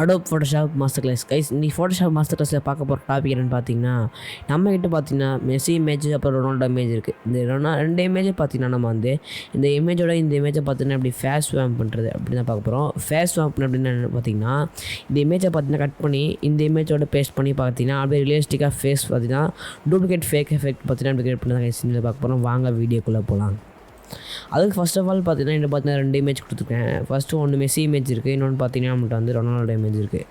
Adobe Photoshop Masterclass guys. இந்த Photoshop Masterclassல பார்க்க போகிற டாபிக் என்னென்னு பார்த்தீங்கன்னா, நம்மக்கிட்ட பார்த்தீங்கன்னா மெஸ்ஸி இமேஜ் அப்புறம் ரொனால்டோ இமேஜ் இருக்குது. இந்த ரெண்டு இமேஜை பார்த்தீங்கன்னா நம்ம வந்து இந்த இமேஜோட இந்த இமேஜை பார்த்தீங்கன்னா எப்படி ஃபேஸ் ஸ்வாப் பண்ணுறது அப்படின்னு தான் பார்க்க போகிறோம். ஃபேஸ் ஸ்வாப் அப்படின்னு பார்த்தீங்கன்னா இந்த இமேஜை பார்த்தீங்கன்னா கட் பண்ணி இந்த இமேஜோட பேஸ்ட் பண்ணி பார்த்தீங்கன்னா அப்படியே ரியலிஸ்டிக்காக ஃபேஸ் பார்த்தீங்கன்னா டூப்ளிகேட் ஃபேக் எஃபெக்ட் பார்த்தீங்கன்னா அப்படி கிரியேட் பண்ணி தான் கைஸ் பார்க்க போகிறோம். வாங்க வீடியோக்குள்ளே போகலாம். அதுக்கு ஃபர்ஸ்ட் ஆஃப் ஆல் பார்த்தீங்கன்னா என்ன பார்த்தீங்கன்னா 2 இமேஜ் கொடுத்துருக்கேன். ஃபஸ்ட்டு ஒன்று மெஸ்ஸி இமேஜ் இருக்குது, இன்னொன்று பார்த்தீங்கன்னா நம்மகிட்ட வந்து ரொனால்டோ இமேஜ் இருக்குது.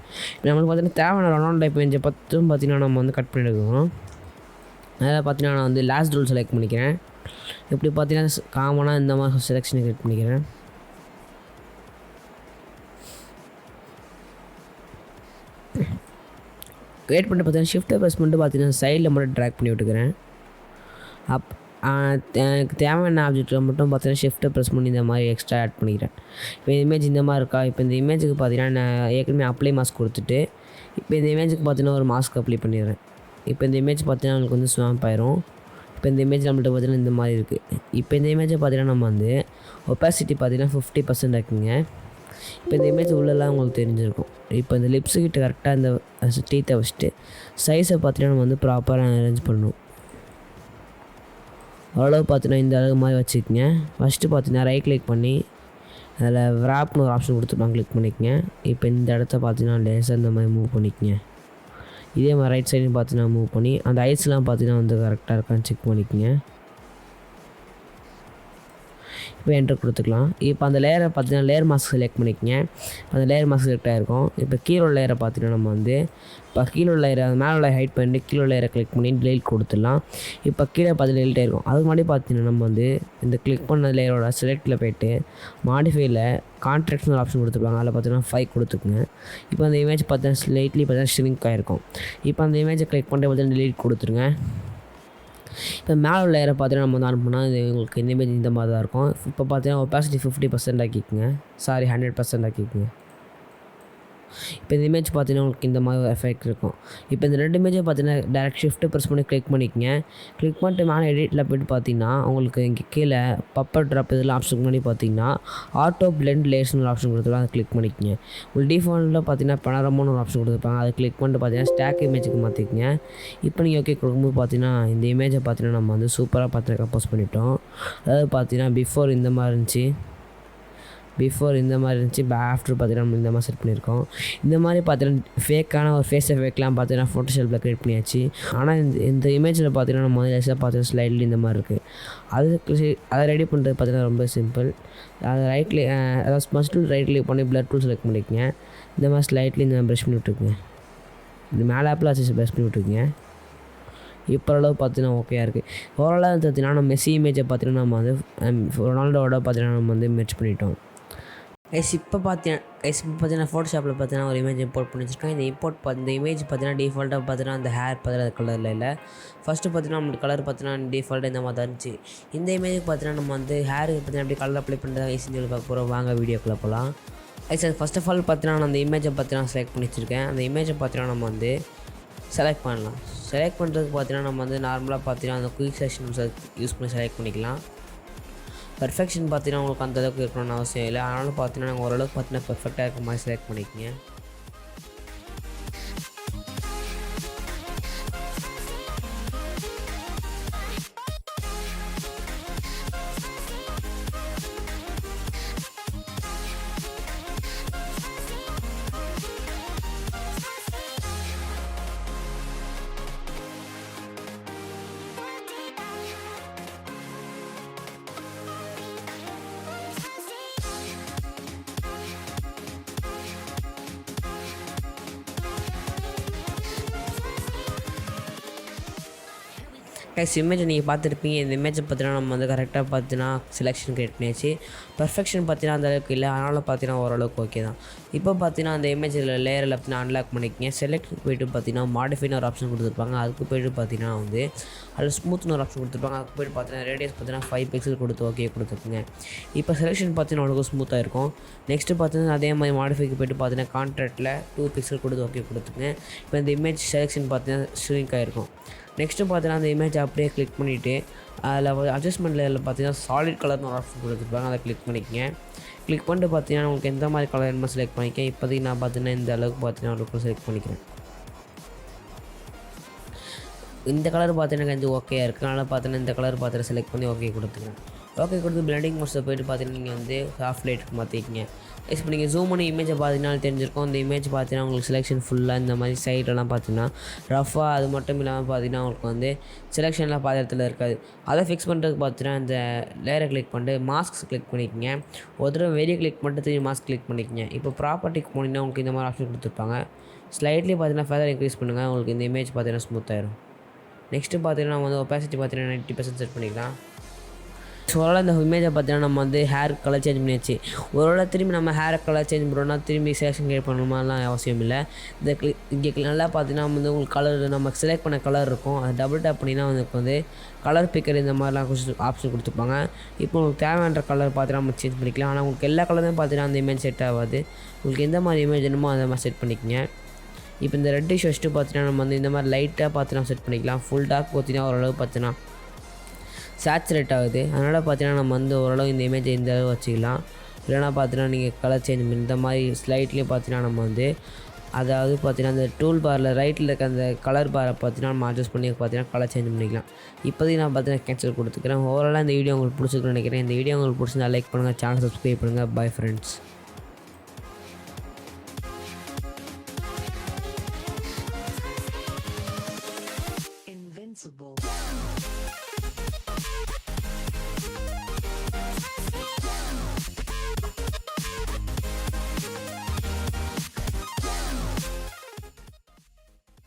நம்மளுக்கு பார்த்தீங்கன்னா தேவையான ரொனால்டோ இமேஜை பற்றும் பார்த்தீங்கன்னா நம்ம வந்து கட் பண்ணி எடுக்கணும். அதில் பார்த்தீங்கன்னா நான் வந்து லாஸ்ட் ரூல் செலக்ட் பண்ணிக்கிறேன். இப்படி பார்த்தீங்கன்னா காமனாக இந்த மாதிரி செலெக்ஷனை கிரியேட் பண்ணிக்கிறேன். கிரியேட் பண்ணிட்டு பார்த்தீங்கன்னா ஷிஃப்ட்டை ப்ரெஸ் பண்ணிட்டு பார்த்தீங்கன்னா சைடில் மட்டும் ட்ராக் பண்ணி விட்டுக்கிறேன். எனக்கு தேவையான ஆப்ஜெக்ட்டில் மட்டும் பார்த்தீங்கன்னா ஷிஃப்ட்டை ப்ரெஸ் பண்ணி இந்த மாதிரி எக்ஸ்ட்ரா ஆட் பண்ணிக்கிறேன். இப்போ இந்த இமேஜ் இந்த மாதிரி இருக்கா. இப்போ இந்த இமேஜுக்கு பார்த்தீங்கன்னா நான் ஏற்கனவே அப்ளை மாஸ்க் கொடுத்துட்டு இப்போ இந்த இமேஜுக்கு பார்த்தீங்கன்னா ஒரு மாஸ்க் அப்ளை பண்ணிடுறேன். இப்போ இந்த இமேஜ் பார்த்தீங்கன்னா நம்மளுக்கு வந்து ஸ்வாம்ப் ஆயிரும். இப்போ இந்த இமேஜ் நம்மள்ட்ட பார்த்தீங்கன்னா இந்த மாதிரி இருக்குது. இப்போ இந்த இமேஜை பார்த்தீங்கன்னா நம்ம வந்து ஒப்பாசிட்டி பார்த்தீங்கன்னா 50% இருக்குங்க. இப்போ இந்த இமேஜ் உள்ளெல்லாம் உங்களுக்கு தெரிஞ்சிருக்கும். இப்போ இந்த லிப்ஸுக்கிட்ட கரெக்டாக இந்த டீத்தை வச்சுட்டு சைஸை பார்த்தீங்கன்னா நம்ம வந்து ப்ராப்பராக அரேஞ்ச் பண்ணணும். ஓரளவு பார்த்தீங்கன்னா இந்த அளவு மாதிரி வச்சுக்கோங்க. ஃபஸ்ட்டு பார்த்தீங்கன்னா ரைட் கிளிக் பண்ணி அதில் விராப்னு ஒரு ஆப்ஷன் கொடுத்துருப்பாங்க, கிளிக் பண்ணிக்கங்க. இப்போ இந்த இடத்த பார்த்தீங்கன்னா லேசாக இந்த மாதிரி மூவ் பண்ணிக்கங்க. இதே மாதிரி ரைட் சைடு பார்த்தீங்கன்னா மூவ் பண்ணி அந்த ஐஸ்லாம் பார்த்தீங்கன்னா வந்து கரெக்டாக இருக்கான்னு செக் பண்ணிக்கோங்க. இப்போ என்ட்ரு கொடுத்துக்கலாம். இப்போ அந்த லேயரை பார்த்தீங்கன்னா லேயர் மாஸ்க் செலக்ட் பண்ணிக்கங்க. அந்த லேயர் மாஸ்க் செலக்ட் ஆகிருக்கும். இப்போ கீழே லேயரை பார்த்தீங்கன்னா நம்ம வந்து இப்போ கீழே லேயரை அது மேலே லேயர் ஹைட் பண்ணிட்டு கீழே லேயரை கிளிக் பண்ணி டெலிட் கொடுத்துடலாம். இப்போ கீழே பார்த்தீங்கன்னா டெலிட் ஆகிருக்கும். அதுக்கு முன்னாடி பார்த்தீங்கன்னா நம்ம வந்து இந்த கிளிக் பண்ண லேயரோட செலக்டில் போய்ட்டு மாடிஃபைல கான்ட்ராக்ட்னு ஒரு ஆப்ஷன் கொடுத்துருப்பாங்க. அதில் பார்த்தீங்கன்னா 5 கொடுத்துக்குங்க. இப்போ அந்த இமேஜ் பார்த்தீங்கன்னா ஸ்லைட்லி பார்த்தீங்கன்னா ஷ்ரிங்க் ஆகிருக்கும். இப்போ அந்த இமேஜை கிளிக் பண்ணிட்டு பார்த்தீங்கன்னா டெலிட் கொடுத்துருங்க. இப்போ மேலே உள்ள லேயரை பார்த்தீங்கன்னா நம்ம வந்து ஆன் பண்ணால் இது உங்களுக்கு இந்த இமேஜ் இந்த மாதிரி தான் இருக்கும். இப்போ பார்த்தீங்கன்னா ஒப்பாசிட்டி 50% ஆக்கிக்குங்க. 100% ஆக்கிக்குங்க. இப்போ இந்த இமேஜ் பார்த்தீங்கன்னா உங்களுக்கு இந்த மாதிரி எஃபெக்ட் இருக்கும். இப்போ இந்த 2 இமேஜை பார்த்தீங்கன்னா டேரக்ட் ஷிஃப்ட்டு ப்ரெஸ் பண்ணி கிளிக் பண்ணிக்கங்க. கிளிக் பண்ணிட்டு மேலே எடிட்டில் போய்ட்டு பார்த்தீங்கன்னா உங்களுக்கு இங்கே கீழே பப்பர் ட்ராப் இதெல்லாம் ஆப்ஷன் முன்னாடி பார்த்தீங்கன்னா ஆட்டோ பிளெண்ட் லேயர்ஸ்னு ஒரு ஆப்ஷன் கொடுத்துருப்பாங்க. அதை கிளிக் பண்ணிக்கங்க. உங்களுக்கு டிஃபால்ட்டில் பார்த்தீங்கன்னா பனரமோன்னு ஒரு ஆப்ஷன் கொடுத்துருப்பாங்க. அதை கிளிக் பண்ணிட்டு பார்த்தீங்கன்னா ஸ்டாக் இமேஜுக்கு மாற்றிக்கங்க. இப்போ நீங்கள் ஓகே கொடுக்கும்போது பார்த்தீங்கன்னா இந்த இமேஜை பார்த்தீங்கன்னா நம்ம வந்து சூப்பராக பார்த்தீங்கன்னா கம்போஸ் பண்ணிட்டோம். அதாவது பார்த்தீங்கன்னா பிஃபோர் இந்த மாதிரி இருந்துச்சு, ஆஃப்டர் பார்த்தீங்கன்னா நம்ம இந்த மாதிரி செட் பண்ணியிருக்கோம். இந்த மாதிரி பார்த்தீங்கன்னா ஃபேக்கான ஒரு ஃபேஸ் எஃபெக்ட்லாம் பார்த்தீங்கன்னா ஃபோட்டோஷாப்பில் க்ரியேட் பண்ணியாச்சு. ஆனால் இந்த இமேஜில் பார்த்தீங்கன்னா நம்ம வந்து லேசாக பார்த்தீங்கன்னா ஸ்லைட்லி இந்த மாதிரி இருக்குது. அதை ரெடி பண்ணுறது பார்த்தீங்கன்னா ரொம்ப சிம்பிள். அதை அதாவது ஸ்மச் டூல் ரைட் கிளிக் பண்ணி பிளட் டூல் செலக்ட் பண்ணிக்கங்க. இந்த மாதிரி ஸ்லைட்லி இந்த மாதிரி ப்ரஷ் பண்ணி விட்டுருக்குங்க. இந்த மேலே ஆப்பில் வச்சு ப்ரஷ் பண்ணி விட்டுருக்குங்க. இப்போ அளவு பார்த்தீங்கன்னா ஓகேயா இருக்குது. ஓரளவு பார்த்தீங்கன்னா நம்ம மெஸ்ஸி இமேஜை பார்த்தீங்கன்னா நம்ம வந்து ரொனால்டோவோட பார்த்தீங்கன்னா நம்ம வந்து மெர்ஜ் பண்ணிட்டோம். இப்போ பார்த்தீங்கன்னா ஃபோட்டோஷாப்பில் பார்த்தீங்கன்னா ஒரு இமேஜ் இம்போர்ட் பண்ணி வச்சுருக்கேன். இந்த இமேஜ் பார்த்தீங்கன்னா டிஃபால்ட்டாக பார்த்தீங்கன்னா அந்த ஹேர் பார்த்தீங்கன்னா அது கலரில் இல்லை. ஃபஸ்ட்டு பார்த்தீங்கன்னா நம்மளுக்கு கலர் பார்த்தீங்கன்னா டிஃபால்ட்டாக இந்த மாதிரி தான் இருந்துச்சு. இந்த இமேஜுக்கு பார்த்தீங்கன்னா நம்ம வந்து ஹேருக்கு பார்த்தீங்கன்னா எப்படி கலர் அப்ளை பண்ணுறதா ஈஸின்னு சொல்லி பார்க்க போகிறோம். வாங்க வீடியோக்குள்ளே போகலாம். சார் ஃபஸ்ட் ஆஃப் ஆல் பார்த்தீங்கன்னா நான் அந்த இமேஜை பார்த்தீங்கன்னா செலக்ட் பண்ணி வச்சுருக்கேன். அந்த இமேஜை பார்த்தீங்கன்னா நம்ம வந்து செலக்ட் பண்ணலாம். செலக்ட் பண்ணுறதுக்கு பார்த்தீங்கன்னா நம்ம வந்து நார்மலாக பார்த்தீங்கன்னா அந்த குயிக் செலெக்ஷன் யூஸ் பண்ணி செலக்ட் பண்ணிக்கலாம். பர்ஃபெக்ஷன் பார்த்தீங்கன்னா உங்களுக்கு அந்தளவுக்கு இருக்கணும்னு அவசியம் இல்லை. ஆனாலும் பார்த்தீங்கன்னா நாங்கள் ஓரளவுக்கு பார்த்தீங்கன்னா பர்ஃபெக்டாக இருக்க மாதிரி செலக்ட் பண்ணிக்கங்க. இமேஜை நீங்கள் பார்த்துருப்பீங்க. இந்த இமேஜை பார்த்தீங்கன்னா நம்ம வந்து கரெக்டாக பார்த்தீங்கன்னா செலெக்ஷன் க்ரியேட் பண்ணியாச்சு. பர்ஃபெக்ஷன் பார்த்தீங்கன்னா அந்தளவுக்கு இல்லை, ஆனாலும் பார்த்தீங்கன்னா ஓரளவுக்கு ஓகே தான். இப்போ பார்த்தீங்கன்னா அந்த இமேஜில் லேயரில் பார்த்தீங்கன்னா அன்லாக் பண்ணிக்கங்க. செலக்ட் போய்ட்டு பார்த்தீங்கன்னா மாடிஃபைன்னு ஒரு ஆப்ஷன் கொடுத்துருப்பாங்க. அதுக்கு போய்ட்டு பார்த்தீங்கன்னா வந்து அதில் ஸ்மூத்னு ஒரு ஆப்ஷன் கொடுத்துருப்பாங்க. அதுக்கு போய்ட்டு பார்த்தீங்கன்னா ரேடியஸ் பார்த்தீங்கன்னா 5 பிக்சல் கொடுத்து ஓகே கொடுத்துருக்குங்க. இப்போ செலெக்ஷன் பார்த்தீங்கன்னா அவ்வளோ ஸ்மூத்தாக இருக்கும். நெக்ஸ்ட்டு பார்த்தீங்கன்னா அதே மாதிரி மாடிஃபைக்கு போய்ட்டு பார்த்தீங்கன்னா கான்ட்ராக்டில் 2 பிக்சல் கொடுத்து ஓகே கொடுத்துருங்க. இப்போ இந்த இமேஜ் செலெக்ஷன் பார்த்தீங்கன்னா ஷ்ரிங்க் ஆகிருக்கும். நெக்ஸ்ட்டு பார்த்தீங்கன்னா அந்த இமேஜ் அப்படியே கிளிக் பண்ணிவிட்டு அதில் அட்ஜஸ்ட்மெண்ட் லேயரில் பார்த்தீங்கன்னா சாலிட் கலர்னு ஒரு ஆப்ஷன் கொடுத்துருப்பாங்க. அதை கிளிக் பண்ணிக்கங்க. கிளிக் பண்ணிட்டு பார்த்தீங்கன்னா உங்களுக்கு எந்த மாதிரி கலர் வேணுமோ செலக்ட் பண்ணிக்க. இப்போதைக்கு நான் பார்த்தீங்கன்னா இந்த அளவுக்கு பார்த்தீங்கன்னா ஒரு செலக்ட் பண்ணிக்கிறேன். இந்த கலர் பார்த்தீங்கன்னா கொஞ்சம் ஓகேயாக இருக்குது. அதனால் பார்த்தீங்கன்னா இந்த கலர் பார்த்துட்டு செலக்ட் பண்ணி ஓகே கொடுத்துக்கிறேன். ஓகே கொடுத்து பிளெண்டிங் மோட்ஸில் போய்ட்டு பார்த்தீங்கன்னா நீங்கள் வந்து சாஃப்ட் லைட்டுக்கு மாற்றிக்கிங்க. இப்போ நீங்கள் ஜூம் பண்ணி இமேஜை பார்த்தீங்கன்னா தெரிஞ்சிருக்கும். இந்த இமேஜ் பார்த்தீங்கன்னா உங்களுக்கு செலெக்ஷன் ஃபுல்லாக இந்த மாதிரி சைடெல்லாம் பார்த்தீங்கன்னா ரஃபாக, அது மட்டும் இல்லாமல் பார்த்தீங்கன்னா உங்களுக்கு வந்து செலெக்ஷன்லாம் பாதி இடத்துல இருக்காது. அதை ஃபிக்ஸ் பண்ணுறதுக்கு பார்த்தீங்கன்னா இந்த லேயரை கிளிக் பண்ணிட்டு மாஸ்க் கிளிக் பண்ணிக்கங்க. ஒரு தடவை வெளியே கிளிக் பண்ணிட்டு திரும்பி மாஸ்க் கிளிக் பண்ணிக்கங்க. இப்போ ப்ராப்பர்ட்டிக்கு போனீங்கன்னா உங்களுக்கு இந்த மாதிரி ஆப்ஷன் கொடுத்துருப்பாங்க. ஸ்லைட்லி பார்த்தீங்கன்னா ஃபர்தர் இன்க்ரீஸ் பண்ணுங்கள். உங்களுக்கு இந்த இமேஜ் பார்த்தீங்கன்னா ஸ்மூத் ஆயிரும். நெக்ஸ்ட்டு பார்த்தீங்கன்னா நம்ம வந்து ஒப்பாசிட்டி பார்த்தீங்கன்னா 90% செட் பண்ணிக்கலாம். ஸோ ஓரளவு இந்த இமேஜை பார்த்தீங்கன்னா நம்ம வந்து ஹேர் கலர் சேஞ்ச் பண்ணியாச்சு. ஒருவேளை திரும்பி நம்ம ஹேர் கலர் சேஞ்ச் பண்ணுறோம்னா திரும்பி செலெக்ஷன் கிரியேட் பண்ணணுமாலாம் அவசியம் இல்லை. இந்த இங்கே நல்லா பார்த்தீங்கன்னா வந்து உங்களுக்கு கலர் நம்ம செலக்ட் பண்ண கலர் இருக்கும். அதை டபுள் டேப் பண்ணினா உங்களுக்கு வந்து கலர் பிக்கர் இந்த மாதிரிலாம் கொஞ்சம் ஆப்ஷன் கொடுத்துருப்பாங்க. இப்போ உங்களுக்கு தேவையான கலர் பார்த்தீங்கன்னா நம்ம சேஞ்ச் பண்ணிக்கலாம். ஆனால் உங்களுக்கு எல்லா கலரும் பார்த்தீங்கன்னா அந்த இமேஜ் செட் ஆகாது. உங்களுக்கு எந்த மாதிரி இமேஜ் வேணுமோ அதை மாதிரி செட் பண்ணிக்கங்க. இப்போ இந்த ரெட்டிஷ் வச்சுட்டு பார்த்தீங்கன்னா நம்ம வந்து இந்த மாதிரி லைட்டாக பார்த்தீங்கன்னா செட் பண்ணிக்கலாம். ஃபுல் டார்க் பார்த்தீங்கன்னா ஓரளவு பார்த்தீங்கன்னா சேச்சுரேட் ஆகுது. அதனால் பார்த்தீங்கன்னா நம்ம வந்து ஓரளவு இந்த இமேஜை இந்த அளவு வச்சுக்கலாம். இல்லைனா பார்த்தீங்கன்னா நீங்கள் கலர் சேஞ்ச் பண்ணி இந்த மாதிரி ஸ்லைட்லேயும் பார்த்தீங்கன்னா நம்ம வந்து அதாவது பார்த்தீங்கன்னா அந்த டூல் பாரில் ரைட்டில் இருக்க அந்த கலர் பாரை பார்த்தீங்கன்னா நம்ம அட்ஜஸ்ட் பண்ணி பார்த்தீங்கன்னா கலர் சேஞ்ச் பண்ணிக்கலாம். இப்போதைக்கு நான் பார்த்தீங்கன்னா கேன்சல் கொடுத்துக்கிறேன். ஓவராலாக இந்த வீடியோ உங்களுக்கு பிடிச்சிருக்குன்னு நினைக்கிறேன். இந்த வீடியோ உங்களுக்கு பிடிச்சிருந்தா லைக் பண்ணுங்கள், சேனல் சப்ஸ்கிரைப் பண்ணுங்கள். Bye friends. Invincible.